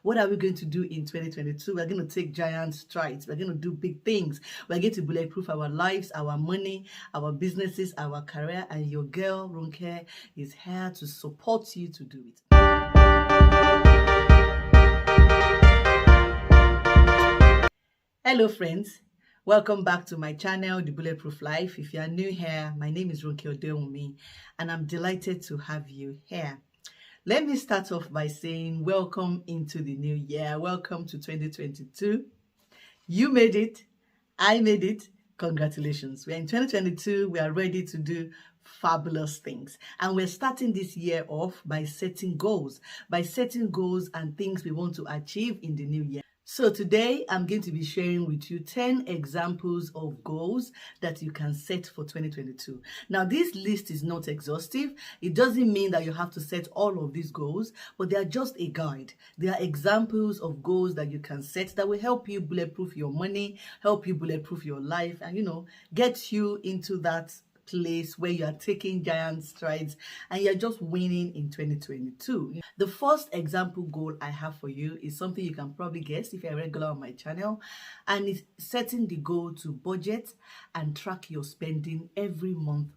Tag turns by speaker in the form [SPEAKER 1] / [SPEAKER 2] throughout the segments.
[SPEAKER 1] What are we going to do in 2022? We're going to take giant strides. We're going to do big things. We're going to bulletproof our lives, our money, our businesses, our career, and your girl, Ronke, is here to support you to do it. Hello friends, welcome back to my channel, The Bulletproof Life. If you are new here, my name is Ronke Odewumi, and I'm delighted to have you here. Let me start off by saying welcome into the new year. Welcome to 2022. You made it. I made it. Congratulations. We're in 2022. We are ready to do fabulous things. And we're starting this year off by setting goals and things we want to achieve in the new year. So today I'm going to be sharing with you 10 examples of goals that you can set for 2022. Now, this list is not exhaustive. It doesn't mean that you have to set all of these goals, but they are just a guide. They are examples of goals that you can set that will help you bulletproof your money, help you bulletproof your life, and get you into that place where you are taking giant strides and you're just winning in 2022. The first example goal I have for you is something you can probably guess if you're a regular on my channel, and it's setting the goal to budget and track your spending every month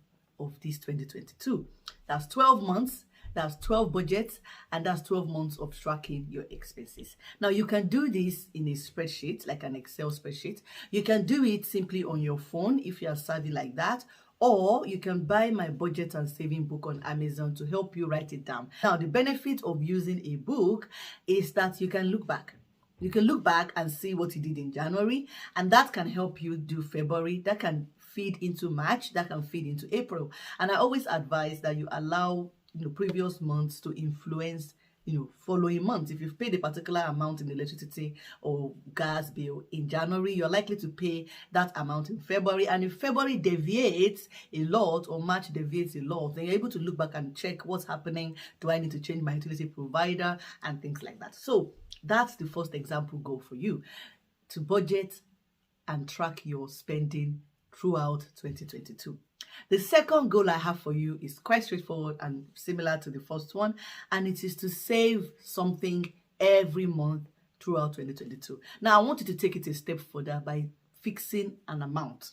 [SPEAKER 1] of this 2022. That's 12 months. That's 12 budgets, and that's 12 months of tracking your expenses. Now, you can do this in a spreadsheet, like an Excel spreadsheet. You can do it simply on your phone if you are savvy like that, or you can buy my budget and saving book on Amazon to help you write it down. Now, the benefit of using a book is that you can look back. You can look back and see what you did in January, and that can help you do February. That can feed into March. That can feed into April. And I always advise that you allow previous months to influence following months. If you've paid a particular amount in electricity or gas bill in January, you're likely to pay that amount in February. And if February deviates a lot or March deviates a lot, then you're able to look back and check what's happening. Do I need to change my utility provider and things like that? So that's the first example goal for you, to budget and track your spending throughout 2022. The second goal I have for you is quite straightforward and similar to the first one, and it is to save something every month throughout 2022. Now, I want you to take it a step further by fixing an amount.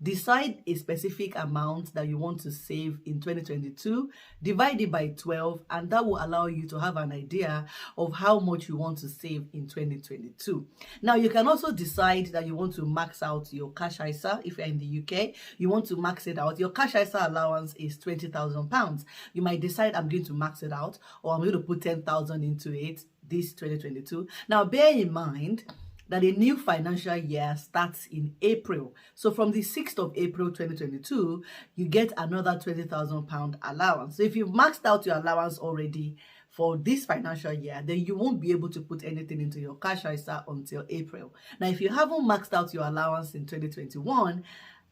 [SPEAKER 1] Decide a specific amount that you want to save in 2022, divide it by 12, and that will allow you to have an idea of how much you want to save in 2022. Now, you can also decide that you want to max out your cash ISA. If you're in the UK, you want to max it out. Your cash ISA allowance is £20,000. You might decide, I'm going to max it out, or I'm going to put 10,000 into it this 2022. Now, bear in mind that a new financial year starts in April. So from the 6th of April 2022, you get another £20,000 allowance. So if you've maxed out your allowance already for this financial year, then you won't be able to put anything into your cash ISA until April. Now, if you haven't maxed out your allowance in 2021,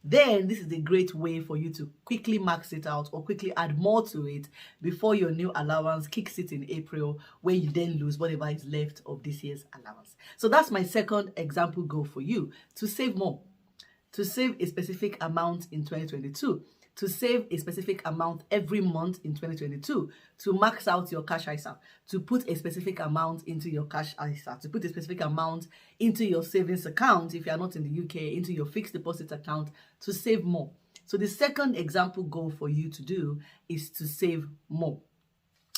[SPEAKER 1] then this is a great way for you to quickly max it out or quickly add more to it before your new allowance kicks it in April, where you then lose whatever is left of this year's allowance. So that's my second example goal for you, to save more, to save a specific amount in 2022, to save a specific amount every month in 2022, to max out your cash ISA, to put a specific amount into your cash ISA, to put a specific amount into your savings account if you are not in the UK, into your fixed deposit account, to save more. So the second example goal for you to do is to save more.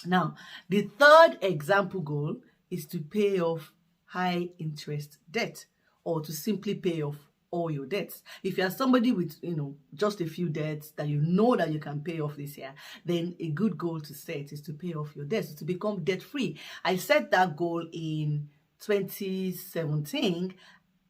[SPEAKER 1] Now, the third example goal is to pay off high interest debt, or to simply pay off all your debts. If you are somebody with just a few debts that you know that you can pay off this year, then a good goal to set is to pay off your debts, to become debt free. I set that goal in 2017,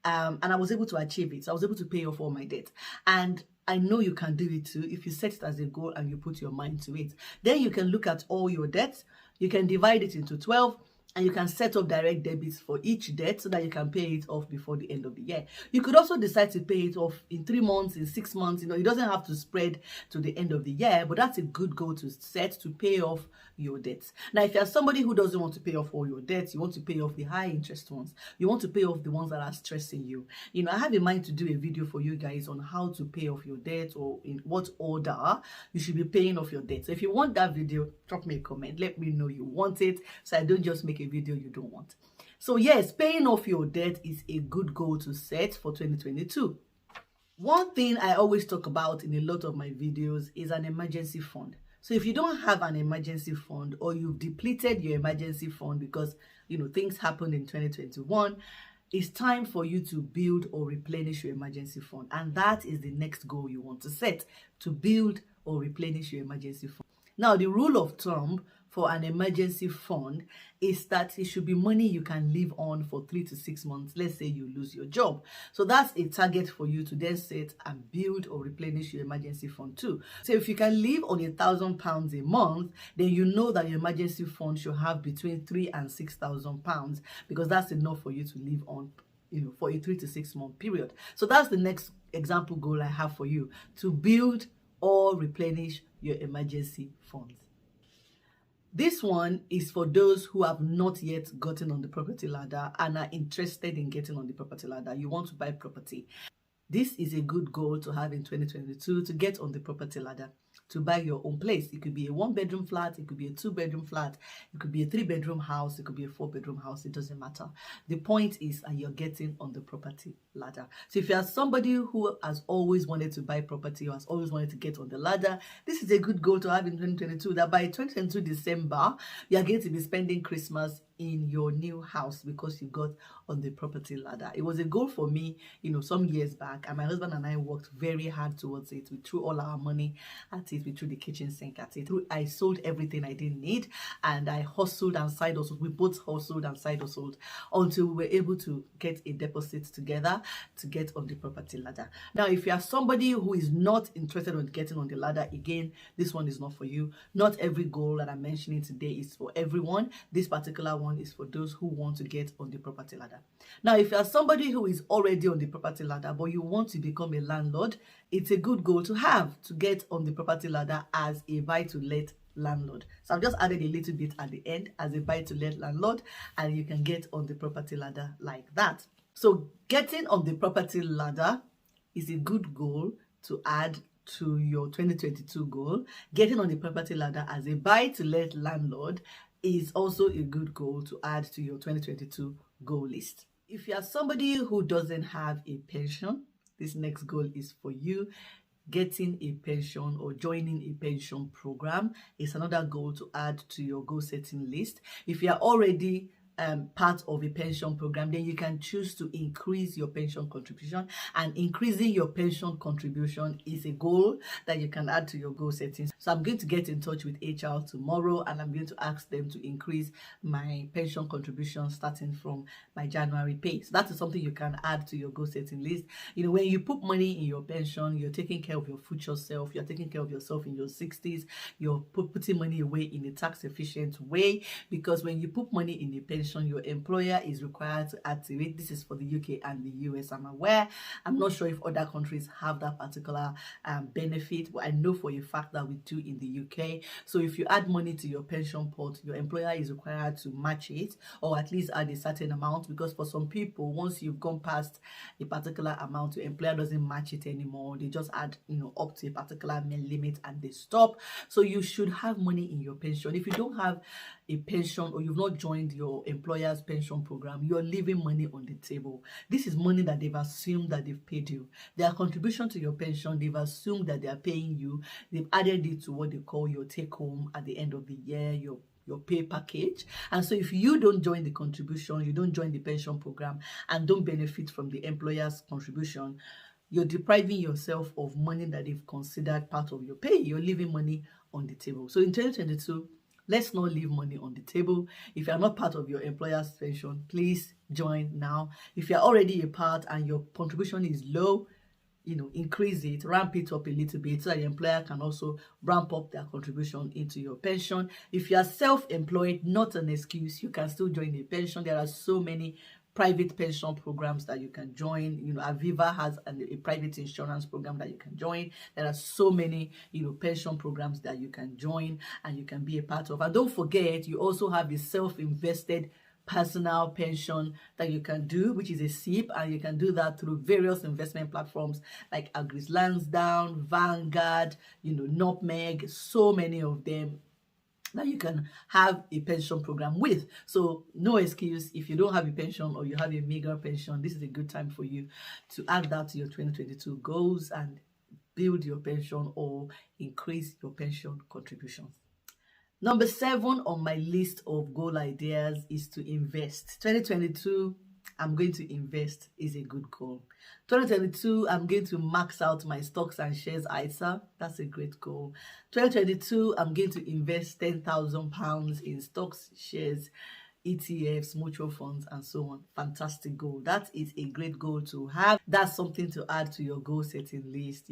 [SPEAKER 1] and I was able to achieve it. So I was able to pay off all my debt, and I know you can do it too if you set it as a goal and you put your mind to it. Then you can look at all your debts. You can divide it into 12, and you can set up direct debits for each debt so that you can pay it off before the end of the year. You could also decide to pay it off in 3 months, in 6 months. It doesn't have to spread to the end of the year, but that's a good goal to set, to pay off your debts. Now, if you're somebody who doesn't want to pay off all your debts, you want to pay off the high interest ones, you want to pay off the ones that are stressing you. I have in mind to do a video for you guys on how to pay off your debt, or in what order you should be paying off your debt. So if you want that video, drop me a comment. Let me know you want it, so I don't just make a video you don't want. So yes, paying off your debt is a good goal to set for 2022. One thing I always talk about in a lot of my videos is an emergency fund. So if you don't have an emergency fund, or you've depleted your emergency fund because things happened in 2021, it's time for you to build or replenish your emergency fund. And that is the next goal you want to set, to build or replenish your emergency fund. Now, the rule of thumb for an emergency fund is that it should be money you can live on for 3 to 6 months. Let's say you lose your job. So that's a target for you to then set and build or replenish your emergency fund too. So if you can live on £1,000 a month, then you know that your emergency fund should have between £3,000 and £6,000, because that's enough for you to live on for a 3 to 6 month period. So that's the next example goal I have for you, to build or replenish your emergency funds. This one is for those who have not yet gotten on the property ladder and are interested in getting on the property ladder. You want to buy property. This is a good goal to have in 2022, to get on the property ladder, to buy your own place. It could be a 1-bedroom flat, it could be a 2-bedroom flat, it could be a 3-bedroom house, it could be a 4-bedroom house. It doesn't matter. The point is that you're getting on the property ladder. So if you are somebody who has always wanted to buy property, or has always wanted to get on the ladder, this is a good goal to have in 2022, that by 2022 December, you are going to be spending Christmas in your new house because you got on the property ladder. It was a goal for me, some years back, and my husband and I worked very hard towards it. We threw all our money at it. We threw the kitchen sink at it. I sold everything I didn't need, and I hustled and side hustled. We both hustled and side hustled until we were able to get a deposit together to get on the property ladder. Now, if you are somebody who is not interested in getting on the ladder, again, this one is not for you. Not every goal that I'm mentioning today is for everyone. This particular one is for those who want to get on the property ladder. Now, if you are somebody who is already on the property ladder, but you want to become a landlord, it's a good goal to have, to get on the property ladder as a buy-to-let landlord. So I've just added a little bit at the end, as a buy-to-let landlord, and you can get on the property ladder like that. So getting on the property ladder is a good goal to add to your 2022 goal. Getting on the property ladder as a buy-to-let landlord is also a good goal to add to your 2022 goal list. If you are somebody who doesn't have a pension, this next goal is for you. Getting a pension or joining a pension program is another goal to add to your goal setting list. If you are already part of a pension program, then you can choose to increase your pension contribution, and increasing your pension contribution is a goal that you can add to your goal settings. So I'm going to get in touch with HR tomorrow, and I'm going to ask them to increase my pension contribution starting from my January pay. So that is something you can add to your goal setting list. When you put money in your pension, you're taking care of your future self, you're taking care of yourself in your 60s, you're putting money away in a tax efficient way, because when you put money in a pension, your employer is required to activate. This is for the UK and the US, I'm aware. I'm not sure if other countries have that particular benefit, but I know for a fact that we do in the UK. So if you add money to your pension pot, your employer is required to match it, or at least add a certain amount, because for some people, once you've gone past a particular amount, your employer doesn't match it anymore. They just add up to a particular limit and they stop. So you should have money in your pension. If you don't have a pension, or you've not joined your employer's pension program, you're leaving money on the table. This is money that they've assumed that they've paid you. Their contribution to your pension, they've assumed that they are paying you. They've added it to what they call your take home at the end of the year, your pay package. And so if you don't join the contribution, you don't join the pension program, and don't benefit from the employer's contribution, you're depriving yourself of money that they've considered part of your pay. You're leaving money on the table. So in 2022, let's not leave money on the table. If you're not part of your employer's pension, please join now. If you're already a part and your contribution is low, increase it, ramp it up a little bit, so that your employer can also ramp up their contribution into your pension. If you are self-employed, not an excuse, you can still join a pension. There are so many private pension programs that you can join. Aviva has a private insurance program that you can join. There are so many, pension programs that you can join and you can be a part of. And don't forget, you also have a self-invested personal pension that you can do, which is a SIP, and you can do that through various investment platforms like Agris Lansdowne, Vanguard, Nutmeg, so many of them that you can have a pension program with. So no excuse if you don't have a pension or you have a meager pension. This is a good time for you to add that to your 2022 goals and build your pension or increase your pension contributions. Number 7 on my list of goal ideas is to invest. 2022, I'm going to invest is a good goal. 2022, I'm going to max out my stocks and shares ISA. That's a great goal. 2022, I'm going to invest £10,000 in stocks, shares, ETFs, mutual funds, and so on. Fantastic goal. That is a great goal to have. That's something to add to your goal setting list.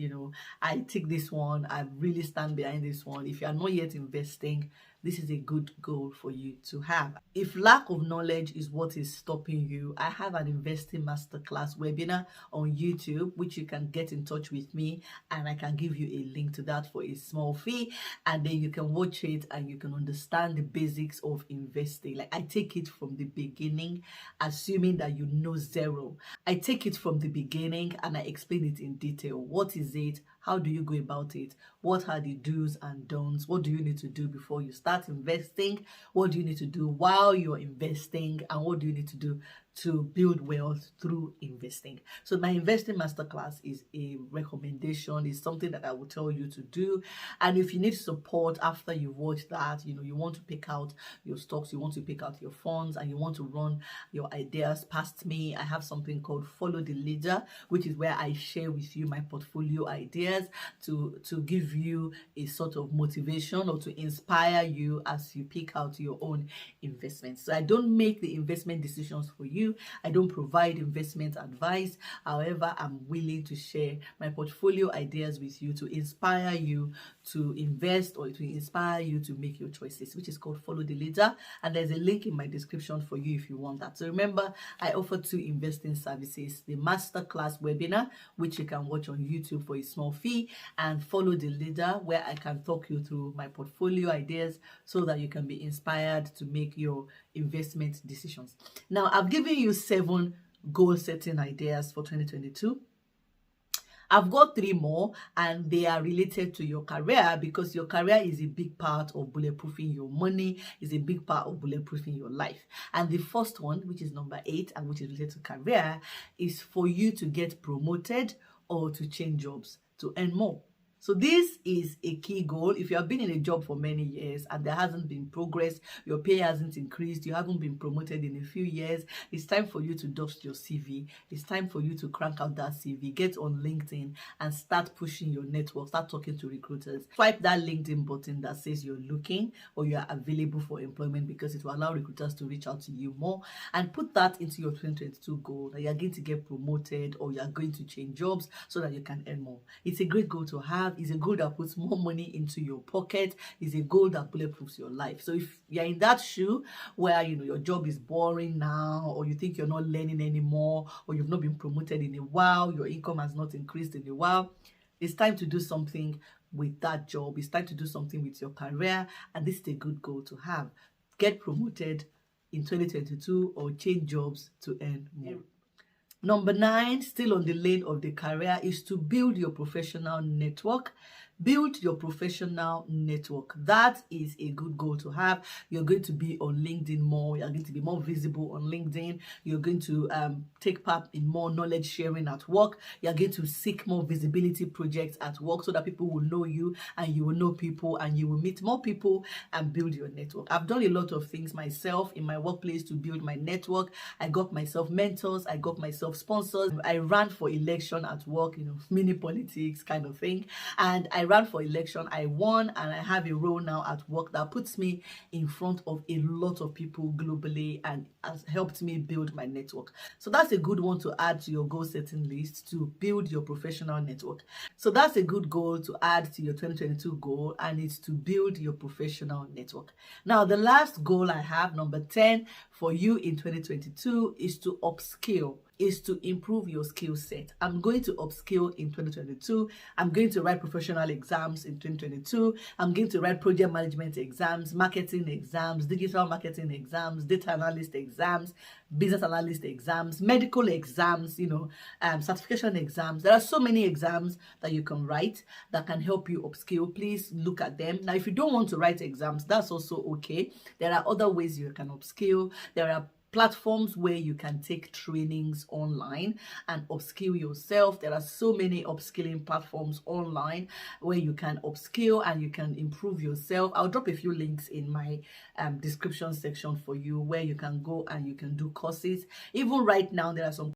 [SPEAKER 1] I take this one. I really stand behind this one. If you are not yet investing, this is a good goal for you to have. If lack of knowledge is what is stopping you, I have an investing masterclass webinar on YouTube, which you can get in touch with me and I can give you a link to that for a small fee. And then you can watch it and you can understand the basics of investing. Like, I take it from the beginning, assuming that you know zero. I take it from the beginning and I explain it in detail. What is it? How do you go about it? What are the do's and don'ts? What do you need to do before you start investing? What do you need to do while you're investing? And what do you need to do to build wealth through investing? So my investing masterclass is a recommendation. It's something that I will tell you to do. And if you need support after you watch that, you want to pick out your stocks, you want to pick out your funds, and you want to run your ideas past me, I have something called Follow the Leader, which is where I share with you my portfolio ideas to give you a sort of motivation or to inspire you as you pick out your own investments. So I don't make the investment decisions for you. I don't provide investment advice. However, I'm willing to share my portfolio ideas with you to inspire you to invest or to inspire you to make your choices, which is called Follow the Leader. And there's a link in my description for you if you want that. So remember, I offer 2 investing services: the masterclass webinar, which you can watch on YouTube for a small fee, and Follow the Leader, where I can talk you through my portfolio ideas so that you can be inspired to make your investment decisions. Now, I've given you 7 goal setting ideas for 2022. I've got 3 more, and they are related to your career, because your career is a big part of bulletproofing your money, is a big part of bulletproofing your life. And the first one, which is number 8 and which is related to career, is for you to get promoted or to change jobs to earn more. So this is a key goal. If you have been in a job for many years and there hasn't been progress, your pay hasn't increased, you haven't been promoted in a few years, it's time for you to dust your CV. It's time for you to crank out that CV, get on LinkedIn and start pushing your network, start talking to recruiters. Swipe that LinkedIn button that says you're looking or you are available for employment, because it will allow recruiters to reach out to you more, and put that into your 2022 goal that you're going to get promoted or you're going to change jobs so that you can earn more. It's a great goal to have. Is a goal that puts more money into your pocket. Is a goal that bulletproofs your life. So if you're in that shoe where your job is boring now, or you think you're not learning anymore, or you've not been promoted in a while, your income has not increased in a while, it's time to do something with that job. It's time to do something with your career, and this is a good goal to have. Get promoted in 2022 or change jobs to earn more. Number 9, still on the lane of the career, is to build your professional network. Build your professional network. That is a good goal to have. You're going to be on LinkedIn more. You're going to be more visible on LinkedIn. You're going to take part in more knowledge sharing at work. You're going to seek more visibility projects at work so that people will know you and you will know people and you will meet more people and build your network. I've done a lot of things myself in my workplace to build my network. I got myself mentors. I got myself sponsors. I ran for election at work, mini politics kind of thing. And I ran for election, I won, and I have a role now at work that puts me in front of a lot of people globally and has helped me build my network. So that's a good one to add to your goal setting list, to build your professional network. So that's a good goal to add to your 2022 goal, and it's to build your professional network. Now, the last goal I have, number 10, for you in 2022 is to upskill, is to improve your skill set. I'm going to upskill in 2022. I'm going to write professional exams in 2022. I'm going to write project management exams, marketing exams, digital marketing exams, data analyst exams, business analyst exams, medical exams, certification exams. There are so many exams that you can write that can help you upskill. Please look at them. Now, if you don't want to write exams, that's also okay. There are other ways you can upskill. There are platforms where you can take trainings online and upskill yourself. There are so many upskilling platforms online where you can upskill and you can improve yourself. I'll drop a few links in my description section for you where you can go and you can do courses. Even right now, there are some